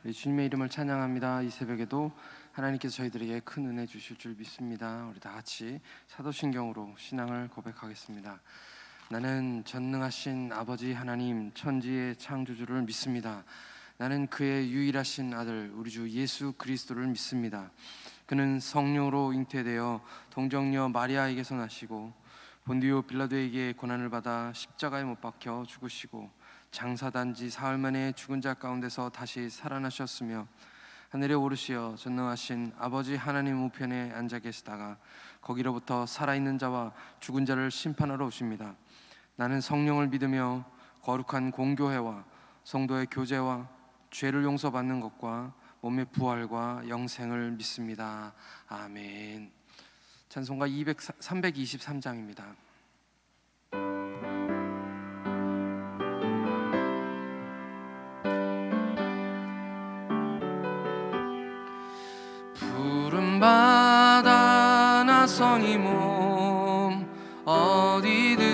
우리 주님의 이름을 찬양합니다. 이 새벽에도 하나님께서 저희들에게 큰 은혜 주실 줄 믿습니다. 우리 다 같이 사도신경으로 신앙을 고백하겠습니다. 나는 전능하신 아버지 하나님 천지의 창조주를 믿습니다. 나는 그의 유일하신 아들 우리 주 예수 그리스도를 믿습니다. 그는 성령으로 잉태되어 동정녀 마리아에게서 나시고 본디오 빌라도에게 고난을 받아 십자가에 못 박혀 죽으시고 장사단지 사흘 만에 죽은 자 가운데서 다시 살아나셨으며 하늘에 오르시어 전능하신 아버지 하나님 우편에 앉아 계시다가 거기로부터 살아있는 자와 죽은 자를 심판하러 오십니다. 나는 성령을 믿으며 거룩한 공교회와 성도의 교제와 죄를 용서받는 것과 몸의 부활과 영생을 믿습니다. 아멘. 찬송가 323장입니다. 푸른 바다 나선이 몸 어디든지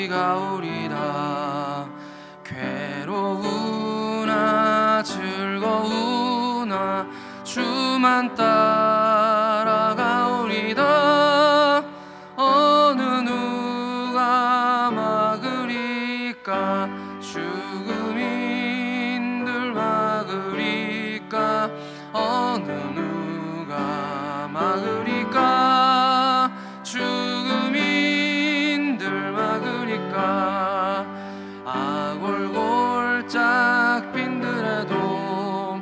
가오리다. 괴로우나 즐거우나 주만 따라가오리다. 어느 누가 막으리까? 죽음인들 막으리까? 어느 누가 막으리까? 죽음인들 막으리까? 아골골짝 빈들에도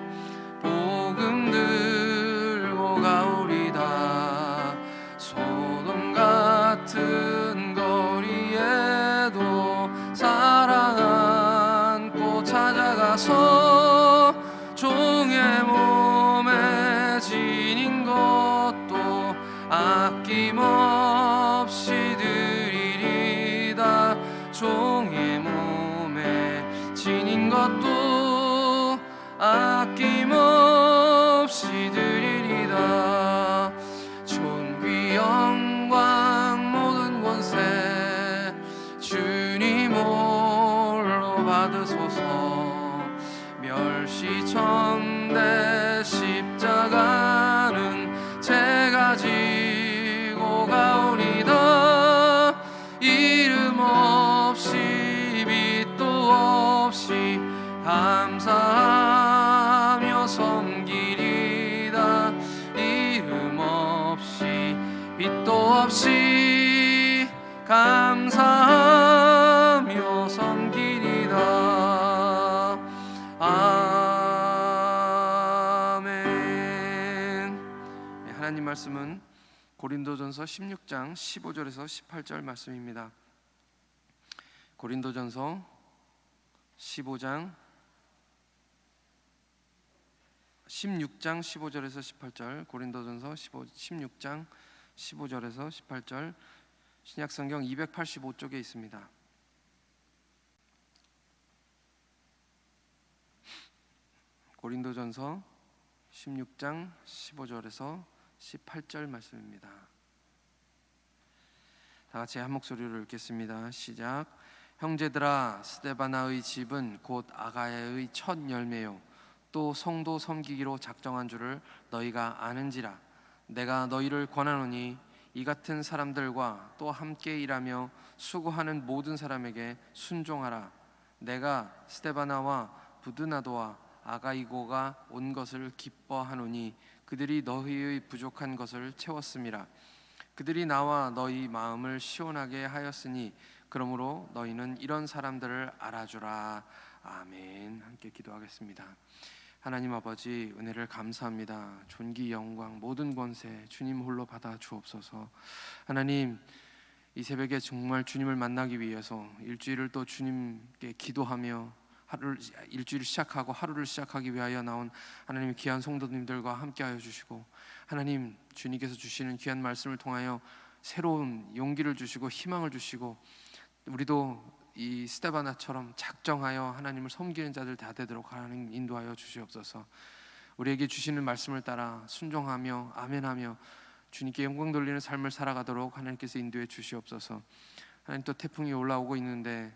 복음 들고 가오리다. 소돔 같은 거리에도 사랑 안고 찾아가서 종의 몸에 지닌 것도 아낌없이 드리리다. 종의 몸에 지닌 것도 아낌없이 드리리다. 존귀 영광 모든 권세 주님 홀로 받으소서. 멸시천대 십자가는 제가 지고 가오리다. 이름 없이 빛도 없이 감사하며 섬기리다. 이름 없이 빛도 없이 감사하며 섬기리다. 아멘. 하나님 말씀은 고린도전서 16장 15절에서 18절 말씀입니다. 고린도전서 16장 15절에서 18절, 고린도전서 16장 15절에서 18절, 신약성경 285쪽에 있습니다. 고린도전서 16장 15절에서 18절 말씀입니다. 다 같이 한 목소리로 읽겠습니다. 시작. 형제들아, 스데바나의 집은 곧 아가야의 첫 열매요 또 성도 섬기기로 작정한 줄을 너희가 아는지라. 내가 너희를 권하노니 이 같은 사람들과 또 함께 일하며 수고하는 모든 사람에게 순종하라. 내가 스데바나와 부드나도와 아가이고가 온 것을 기뻐하노니 그들이 너희의 부족한 것을 채웠음이라. 그들이 나와 너희 마음을 시원하게 하였으니 그러므로 너희는 이런 사람들을 알아주라. 아멘. 함께 기도하겠습니다. 하나님 아버지, 은혜를 감사합니다. 존귀 영광 모든 권세 주님 홀로 받아 주옵소서. 하나님, 이 새벽에 정말 주님을 만나기 위해서 일주일을 또 주님께 기도하며 일주일을 시작하고 하루를 시작하기 위하여 나온 하나님의 귀한 성도님들과 함께하여 주시고, 하나님 주님께서 주시는 귀한 말씀을 통하여 새로운 용기를 주시고 희망을 주시고, 우리도 이 스데바나처럼 작정하여 하나님을 섬기는 자들 다 되도록 하나님 인도하여 주시옵소서. 우리에게 주시는 말씀을 따라 순종하며 아멘하며 주님께 영광 돌리는 삶을 살아가도록 하나님께서 인도해 주시옵소서. 하나님, 또 태풍이 올라오고 있는데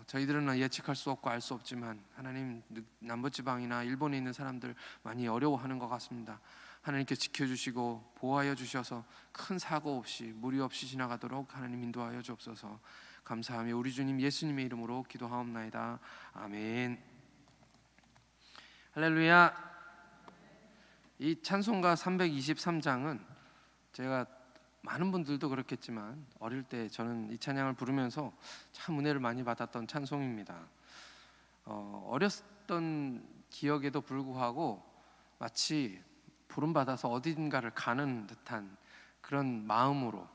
저희들은 예측할 수 없고 알 수 없지만 하나님, 남부지방이나 일본에 있는 사람들 많이 어려워하는 것 같습니다. 하나님께 지켜주시고 보호하여 주셔서 큰 사고 없이 무리 없이 지나가도록 하나님 인도하여 주옵소서. 감사하며 우리 주님 예수님의 이름으로 기도하옵나이다. 아멘. 할렐루야. 이 찬송가 323장은 제가, 많은 분들도 그렇겠지만 어릴 때 저는 이 찬양을 부르면서 참 은혜를 많이 받았던 찬송입니다. 어렸던 기억에도 불구하고 마치 부름받아서 어딘가를 가는 듯한 그런 마음으로,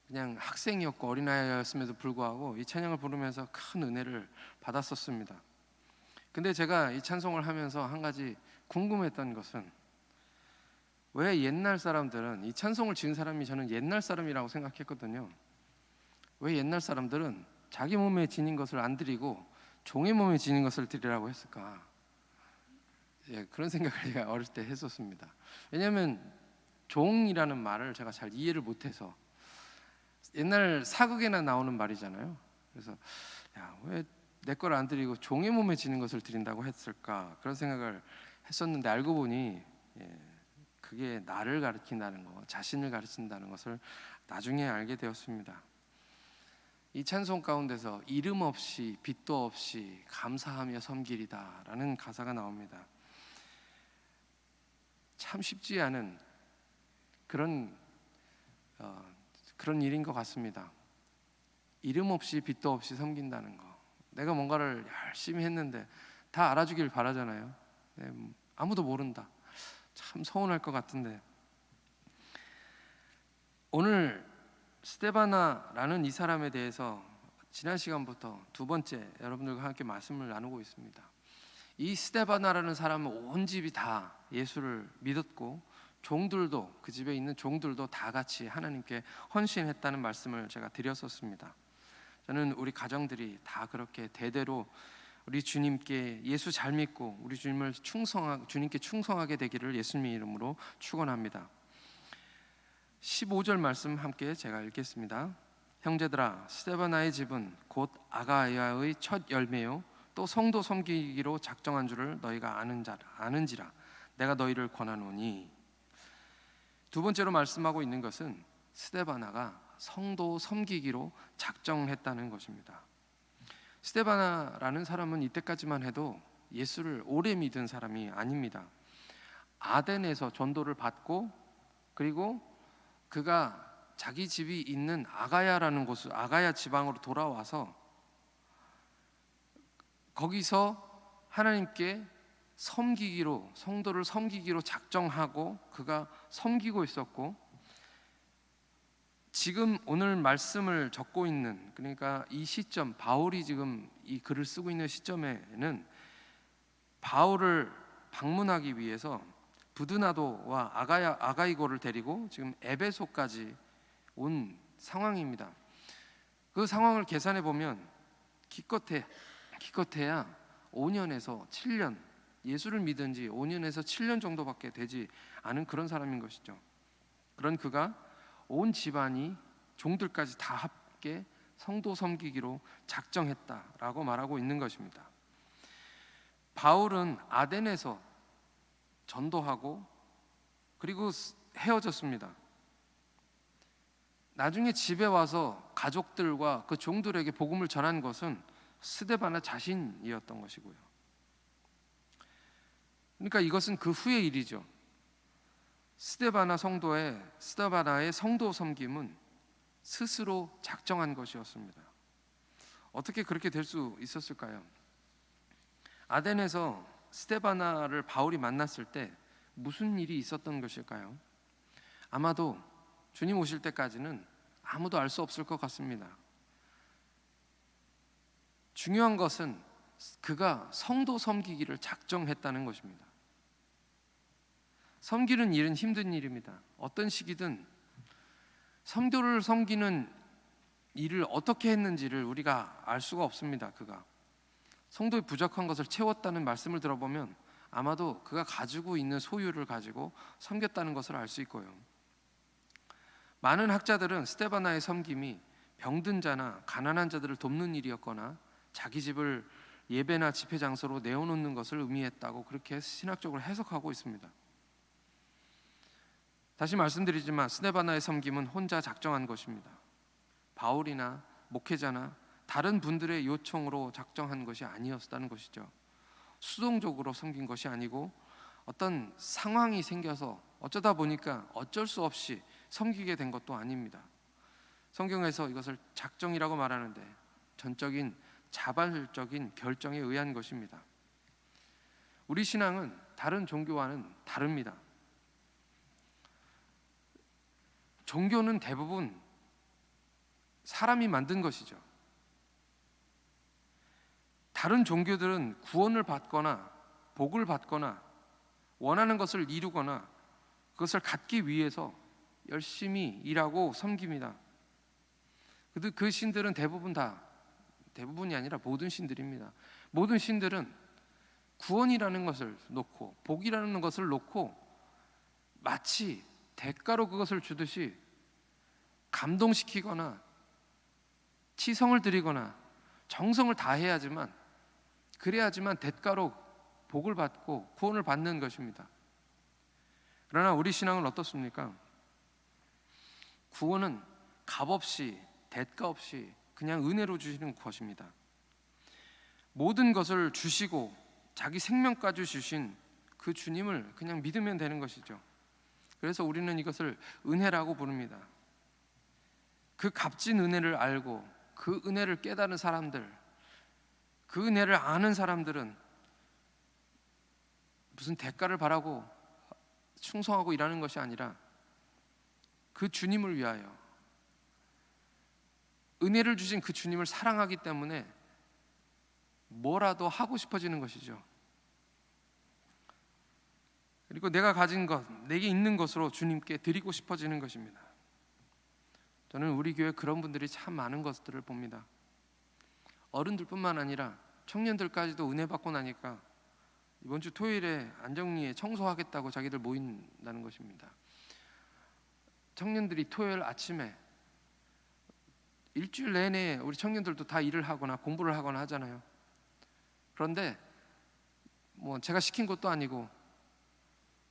그냥 학생이었고 어린아이였음에도 불구하고 이 찬양을 부르면서 큰 은혜를 받았었습니다. 근데 제가 이 찬송을 하면서 한 가지 궁금했던 것은, 왜 옛날 사람들은, 이 찬송을 지은 사람이 저는 옛날 사람이라고 생각했거든요. 왜 옛날 사람들은 자기 몸에 지닌 것을 안 드리고 종의 몸에 지닌 것을 드리라고 했을까? 그런 생각을 제가 어릴 때 했었습니다. 왜냐하면 종이라는 말을 제가 잘 이해를 못해서, 옛날 사극에나 나오는 말이잖아요. 그래서 왜 내 걸 안 드리고 종의 몸에 지닌 것을 드린다고 했을까? 그런 생각을 했었는데, 알고 보니 그게 나를 가리킨다는 것, 자신을 가르친다는 것을 나중에 알게 되었습니다. 이 찬송 가운데서 이름 없이 빛도 없이 감사하며 섬기리다 라는 가사가 나옵니다. 참 쉽지 않은 그런 일인 것 같습니다. 이름 없이 빛도 없이 섬긴다는 거. 내가 뭔가를 열심히 했는데 다 알아주길 바라잖아요. 아무도 모른다. 참 서운할 것 같은데, 오늘 스데바나라는 이 사람에 대해서 지난 시간부터 두 번째 여러분들과 함께 말씀을 나누고 있습니다. 이 스데바나라는 사람은 온 집이 다 예수를 믿었고, 종들도, 그 집에 있는 종들도 다 같이 하나님께 헌신했다는 말씀을 제가 드렸었습니다. 저는 우리 가정들이 다 그렇게 대대로 우리 주님께, 예수 잘 믿고 우리 주님께 충성하게 되기를 예수님의 이름으로 축원합니다. 15절 말씀 함께 제가 읽겠습니다. 형제들아, 스데바나의 집은 곧 아가야의 첫 열매요 또 성도 섬기기로 작정한 줄을 너희가 아는지라 내가 너희를 권하노니. 두 번째로 말씀하고 있는 것은 스데바나가 성도 섬기기로 작정했다는 것입니다. 스데바나라는 사람은 이때까지만 해도 예수를 오래 믿은 사람이 아닙니다. 아덴에서 전도를 받고, 그리고 그가 자기 집이 있는 아가야라는 곳, 아가야 지방으로 돌아와서 거기서 하나님께 섬기기로, 성도를 섬기기로 작정하고 그가 섬기고 있었고, 지금 오늘 말씀을 적고 있는, 그러니까 이 시점, 바울이 지금 이 글을 쓰고 있는 시점에는 바울을 방문하기 위해서 부드나도와 아가이고를 데리고 지금 에베소까지 온 상황입니다. 그 상황을 계산해 보면 기껏해야 5년에서 7년, 예수를 믿은 지 5년에서 7년 정도밖에 되지 않은 그런 사람인 것이죠. 그런 그가 온 집안이, 종들까지 다 함께 성도 섬기기로 작정했다라고 말하고 있는 것입니다. 바울은 아덴에서 전도하고 그리고 헤어졌습니다. 나중에 집에 와서 가족들과 그 종들에게 복음을 전한 것은 스데바나 자신이었던 것이고요. 그러니까 이것은 그 후의 일이죠. 스데바나의 성도 섬김은 스스로 작정한 것이었습니다. 어떻게 그렇게 될 수 있었을까요? 아덴에서 스데바나를 바울이 만났을 때 무슨 일이 있었던 것일까요? 아마도 주님 오실 때까지는 아무도 알 수 없을 것 같습니다. 중요한 것은 그가 성도 섬기기를 작정했다는 것입니다. 섬기는 일은 힘든 일입니다. 어떤 시기든 성도를 섬기는 일을 어떻게 했는지를 우리가 알 수가 없습니다. 그가 성도의 부족한 것을 채웠다는 말씀을 들어보면 아마도 그가 가지고 있는 소유를 가지고 섬겼다는 것을 알 수 있고요. 많은 학자들은 스데바나의 섬김이 병든 자나 가난한 자들을 돕는 일이었거나 자기 집을 예배나 집회 장소로 내어놓는 것을 의미했다고 그렇게 신학적으로 해석하고 있습니다. 다시 말씀드리지만 스데바나의 섬김은 혼자 작정한 것입니다. 바울이나 목회자나 다른 분들의 요청으로 작정한 것이 아니었다는 것이죠. 수동적으로 섬긴 것이 아니고 어떤 상황이 생겨서 어쩌다 보니까 어쩔 수 없이 섬기게 된 것도 아닙니다. 성경에서 이것을 작정이라고 말하는데 전적인 자발적인 결정에 의한 것입니다. 우리 신앙은 다른 종교와는 다릅니다. 종교는 대부분 사람이 만든 것이죠. 다른 종교들은 구원을 받거나 복을 받거나 원하는 것을 이루거나 그것을 갖기 위해서 열심히 일하고 섬깁니다. 그 신들은 대부분이 아니라 모든 신들입니다. 모든 신들은 구원이라는 것을 놓고 복이라는 것을 놓고 마치 대가로 그것을 주듯이 감동시키거나 치성을 드리거나 정성을 다해야지만 그래야지만 대가로 복을 받고 구원을 받는 것입니다. 그러나 우리 신앙은 어떻습니까? 구원은 값없이 대가 없이 그냥 은혜로 주시는 것입니다. 모든 것을 주시고 자기 생명까지 주신 그 주님을 그냥 믿으면 되는 것이죠. 그래서 우리는 이것을 은혜라고 부릅니다. 그 값진 은혜를 알고 그 은혜를 깨달은 사람들, 그 은혜를 아는 사람들은 무슨 대가를 바라고 충성하고 일하는 것이 아니라 그 주님을 위하여 은혜를 주신 그 주님을 사랑하기 때문에 뭐라도 하고 싶어지는 것이죠. 그리고 내가 가진 것, 내게 있는 것으로 주님께 드리고 싶어지는 것입니다. 저는 우리 교회 그런 분들이 참 많은 것들을 봅니다. 어른들뿐만 아니라 청년들까지도 은혜 받고 나니까 이번 주 토요일에 안정리에 청소하겠다고 자기들 모인다는 것입니다. 청년들이 토요일 아침에 일주일 내내 우리 청년들도 다 일을 하거나 공부를 하거나 하잖아요. 그런데 제가 시킨 것도 아니고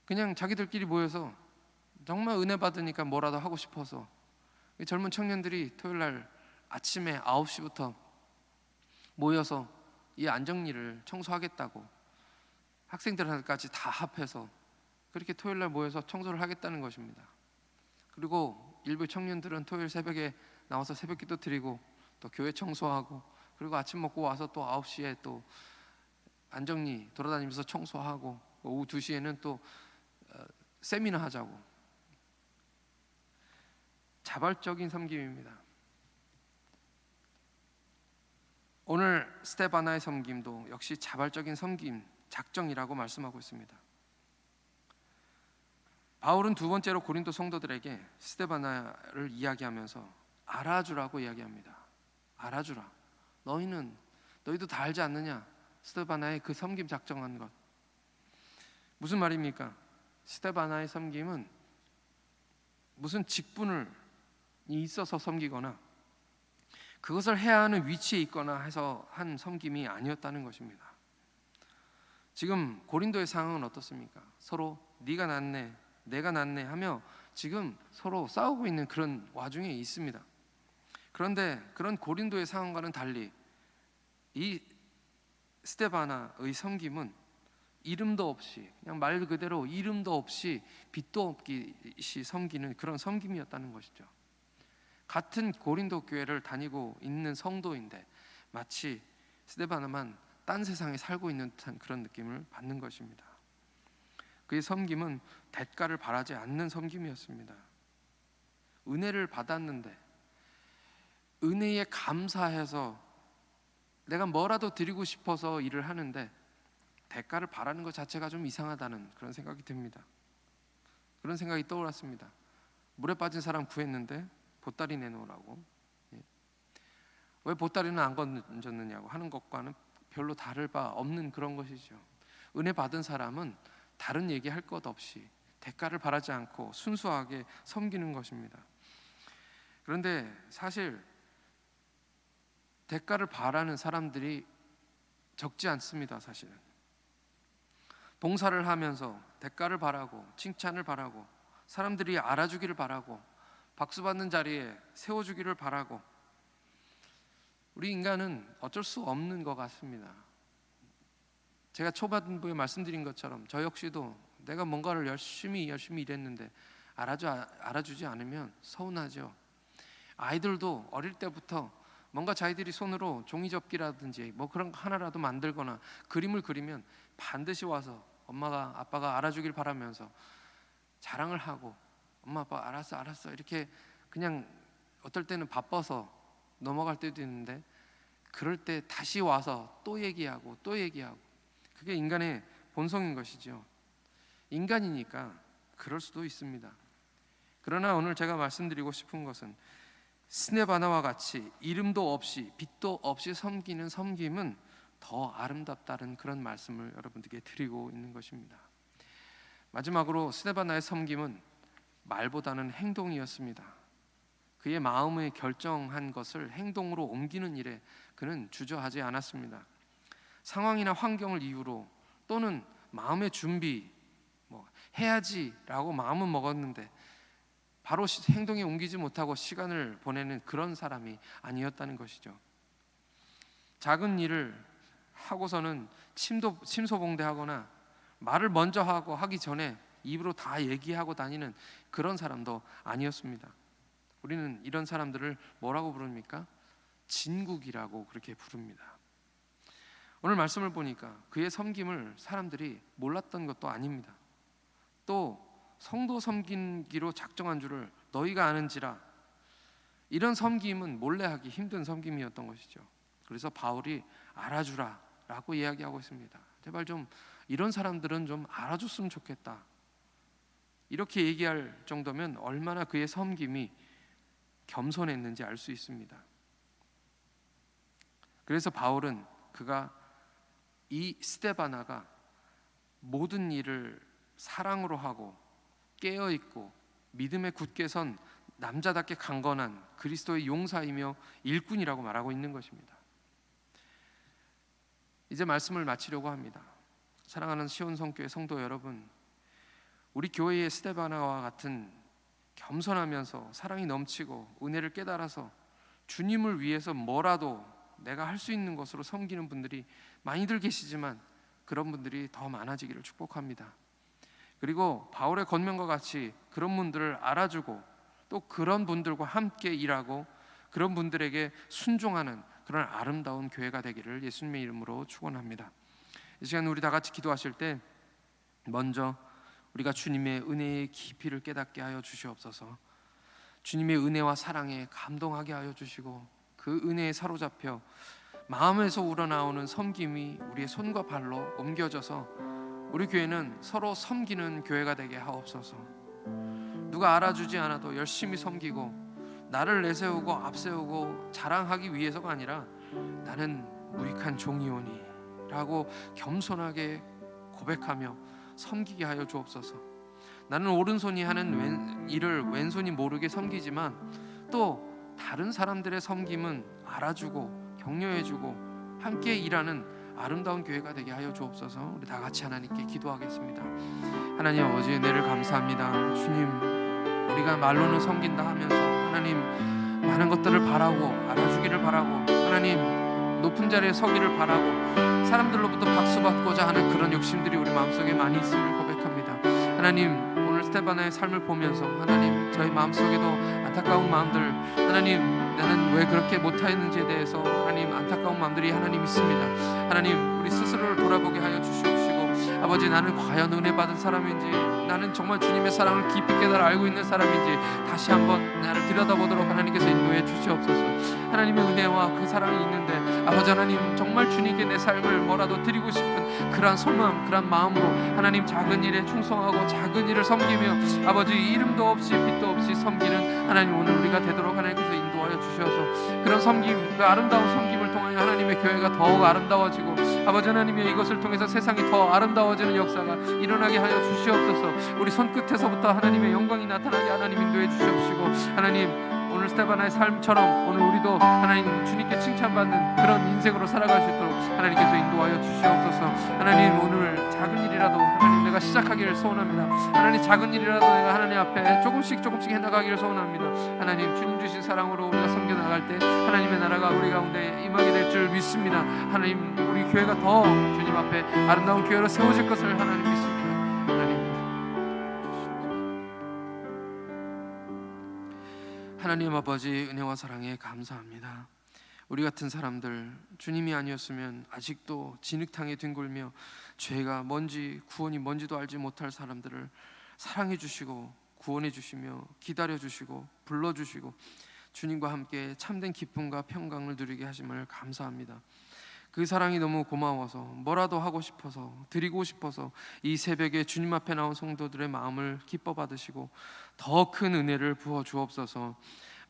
그냥 자기들끼리 모여서 정말 은혜 받으니까 뭐라도 하고 싶어서 젊은 청년들이 토요일 날 아침에 9시부터 모여서 이 안정리를 청소하겠다고 학생들까지 다 합해서 그렇게 토요일 날 모여서 청소를 하겠다는 것입니다. 그리고 일부 청년들은 토요일 새벽에 나와서 새벽기도 드리고 또 교회 청소하고 그리고 아침 먹고 와서 또 9시에 또 안정리 돌아다니면서 청소하고 오후 2시에는 또 세미나 하자고. 자발적인 섬김입니다. 오늘 스데바나의 섬김도 역시 자발적인 섬김, 작정이라고 말씀하고 있습니다. 바울은 두 번째로 고린도 성도들에게 스데바나를 이야기하면서 알아주라고 이야기합니다. 알아주라. 너희도 다 알지 않느냐? 스데바나의 그 섬김 작정한 것. 무슨 말입니까? 스데바나의 섬김은 무슨 직분이 있어서 섬기거나 그것을 해야 하는 위치에 있거나 해서 한 섬김이 아니었다는 것입니다. 지금 고린도의 상황은 어떻습니까? 서로 네가 낫네, 내가 낫네 하며 지금 서로 싸우고 있는 그런 와중에 있습니다. 그런데 그런 고린도의 상황과는 달리 이 스데바나의 섬김은 이름도 없이 그냥 말 그대로 이름도 없이 빛도 없이 섬기는 그런 섬김이었다는 것이죠. 같은 고린도 교회를 다니고 있는 성도인데 마치 스데바나만 딴 세상에 살고 있는 듯한 그런 느낌을 받는 것입니다. 그의 섬김은 대가를 바라지 않는 섬김이었습니다. 은혜를 받았는데 은혜에 감사해서 내가 뭐라도 드리고 싶어서 일을 하는데 대가를 바라는 것 자체가 좀 이상하다는 그런 생각이 듭니다. 그런 생각이 떠올랐습니다. 물에 빠진 사람 구했는데 보따리 내놓으라고. 왜 보따리는 안 건졌느냐고 하는 것과는 별로 다를 바 없는 그런 것이죠. 은혜 받은 사람은 다른 얘기할 것 없이 대가를 바라지 않고 순수하게 섬기는 것입니다. 그런데 사실 대가를 바라는 사람들이 적지 않습니다. 사실은 봉사를 하면서 대가를 바라고 칭찬을 바라고 사람들이 알아주기를 바라고 박수 받는 자리에 세워주기를 바라고, 우리 인간은 어쩔 수 없는 것 같습니다. 제가 초반부에 말씀드린 것처럼 저 역시도 내가 뭔가를 열심히 일했는데 알아주지 않으면 서운하죠. 아이들도 어릴 때부터 뭔가 자기들이 손으로 종이접기라든지 뭐 그런 거 하나라도 만들거나 그림을 그리면 반드시 와서 엄마가 아빠가 알아주길 바라면서 자랑을 하고, 엄마 아빠 알았어 이렇게 그냥 어떨 때는 바빠서 넘어갈 때도 있는데, 그럴 때 다시 와서 또 얘기하고 그게 인간의 본성인 것이죠. 인간이니까 그럴 수도 있습니다. 그러나 오늘 제가 말씀드리고 싶은 것은 스데바나와 같이 이름도 없이 빛도 없이 섬기는 섬김은 더 아름답다는 그런 말씀을 여러분들께 드리고 있는 것입니다. 마지막으로 스데바나의 섬김은 말보다는 행동이었습니다. 그의 마음에 결정한 것을 행동으로 옮기는 일에 그는 주저하지 않았습니다. 상황이나 환경을 이유로 또는 마음의 준비, 해야지라고 마음은 먹었는데 바로 행동에 옮기지 못하고 시간을 보내는 그런 사람이 아니었다는 것이죠. 작은 일을 하고서는 침소봉대하거나 말을 먼저 하기 전에 입으로 다 얘기하고 다니는 그런 사람도 아니었습니다. 우리는 이런 사람들을 뭐라고 부릅니까? 진국이라고 그렇게 부릅니다. 오늘 말씀을 보니까 그의 섬김을 사람들이 몰랐던 것도 아닙니다. 또 성도 섬기기로 작정한 줄을 너희가 아는지라, 이런 섬김은 몰래 하기 힘든 섬김이었던 것이죠. 그래서 바울이 알아주라 라고 이야기하고 있습니다. 제발 좀 이런 사람들은 좀 알아줬으면 좋겠다, 이렇게 얘기할 정도면 얼마나 그의 섬김이 겸손했는지 알 수 있습니다. 그래서 바울은 이 스데바나가 모든 일을 사랑으로 하고 깨어있고 믿음에 굳게 선 남자답게 강건한 그리스도의 용사이며 일꾼이라고 말하고 있는 것입니다. 이제 말씀을 마치려고 합니다. 사랑하는 시온성교회 성도 여러분, 우리 교회의 스데바나와 같은 겸손하면서 사랑이 넘치고 은혜를 깨달아서 주님을 위해서 뭐라도 내가 할 수 있는 것으로 섬기는 분들이 많이들 계시지만 그런 분들이 더 많아지기를 축복합니다. 그리고 바울의 권면과 같이 그런 분들을 알아주고 또 그런 분들과 함께 일하고 그런 분들에게 순종하는 그런 아름다운 교회가 되기를 예수님의 이름으로 축원합니다. 이 시간 우리 다 같이 기도하실 때 먼저 우리가 주님의 은혜의 깊이를 깨닫게 하여 주시옵소서. 주님의 은혜와 사랑에 감동하게 하여 주시고 그 은혜에 사로잡혀 마음에서 우러나오는 섬김이 우리의 손과 발로 옮겨져서 우리 교회는 서로 섬기는 교회가 되게 하옵소서. 누가 알아주지 않아도 열심히 섬기고 나를 내세우고 앞세우고 자랑하기 위해서가 아니라 나는 무익한 종이오니 라고 겸손하게 고백하며 섬기게 하여 주옵소서. 나는 오른손이 하는 일을 왼손이 모르게 섬기지만 또 다른 사람들의 섬김은 알아주고 격려해주고 함께 일하는 아름다운 교회가 되게 하여 주옵소서. 우리 다 같이 하나님께 기도하겠습니다. 하나님 아버지, 은혜를 감사합니다. 주님, 우리가 말로는 섬긴다 하면서 하나님 많은 것들을 바라고 알아주기를 바라고 하나님 높은 자리에 서기를 바라고 사람들로부터 박수받고자 하는 그런 욕심들이 우리 마음속에 많이 있음을 고백합니다. 하나님, 오늘 스데바나의 삶을 보면서 하나님 저희 마음속에도 안타까운 마음들, 하나님 나는 왜 그렇게 못하였는지에 대해서 하나님 안타까운 마음들이 하나님 있습니다. 하나님, 우리 스스로를 돌아보게 하여 주시옵시고 아버지, 나는 과연 은혜 받은 사람인지, 나는 정말 주님의 사랑을 깊이 깨달아 알고 있는 사람인지 다시 한번 나를 들여다보도록 하나님께서 인도해 주시옵소서. 하나님의 은혜와 그 사랑이 있는데 아버지 하나님, 정말 주님께 내 삶을 뭐라도 드리고 싶은 그러한 소망, 그러한 마음으로 하나님 작은 일에 충성하고 작은 일을 섬기며 아버지 이름도 없이 빛도 없이 섬기는 하나님 오늘 우리가 되도록 하나님께서 인도하여 주셔서 그런 섬김, 그 아름다운 섬김을 통하여 하나님의 교회가 더욱 아름다워지고 아버지 하나님의 이것을 통해서 세상이 더 아름다워지는 역사가 일어나게 하여 주시옵소서. 우리 손끝에서부터 하나님의 영광이 나타나게 하나님 인도해 주시옵시고 하나님 오늘 오늘 스테바나의 삶처럼 오늘 우리도 하나님 주님께 칭찬받는 그런 인생으로 살아갈 수 있도록 하나님께서 인도하여 주시옵소서. 하나님 오늘 작은 일이라도 하나님 내가 시작하기를 소원합니다. 하나님 작은 일이라도 내가 하나님 앞에 조금씩 해나가기를 소원합니다. 하나님 주님 주신 사랑으로 우리가 섬겨 나갈 때 하나님의 나라가 우리 가운데 임하게 될 줄 믿습니다. 하나님 우리 교회가 더 주님 앞에 아름다운 교회로 세워질 것을 하나님 믿습니다. 하나님 아버지 은혜와 사랑에 감사합니다. 우리 같은 사람들 주님이 아니었으면 아직도 진흙탕에 뒹굴며 죄가 뭔지 구원이 뭔지도 알지 못할 사람들을 사랑해 주시고 구원해 주시며 기다려 주시고 불러 주시고 주님과 함께 참된 기쁨과 평강을 누리게 하심을 감사합니다. 그 사랑이 너무 고마워서 뭐라도 하고 싶어서 드리고 싶어서 이 새벽에 주님 앞에 나온 성도들의 마음을 기뻐 받으시고 더 큰 은혜를 부어 주옵소서.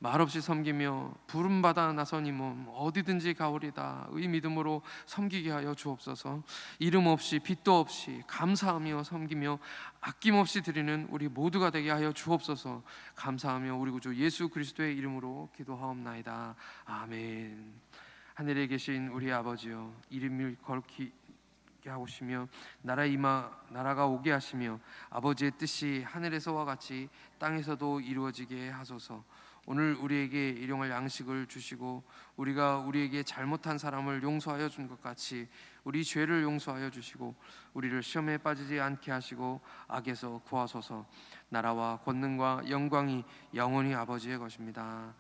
말없이 섬기며 부름받아 나선 이 몸 어디든지 가오리다 의 믿음으로 섬기게 하여 주옵소서. 이름 없이 빚도 없이 감사하며 섬기며 아낌없이 드리는 우리 모두가 되게 하여 주옵소서. 감사하며 우리 구주 예수 그리스도의 이름으로 기도하옵나이다. 아멘. 하늘에 계신 우리 아버지여, 이름을 거룩히 하시며 나라가 오게 하시며 아버지의 뜻이 하늘에서와 같이 땅에서도 이루어지게 하소서. 오늘 우리에게 일용할 양식을 주시고 우리가 우리에게 잘못한 사람을 용서하여 준 것 같이 우리 죄를 용서하여 주시고 우리를 시험에 빠지지 않게 하시고 악에서 구하소서. 나라와 권능과 영광이 영원히 아버지의 것입니다.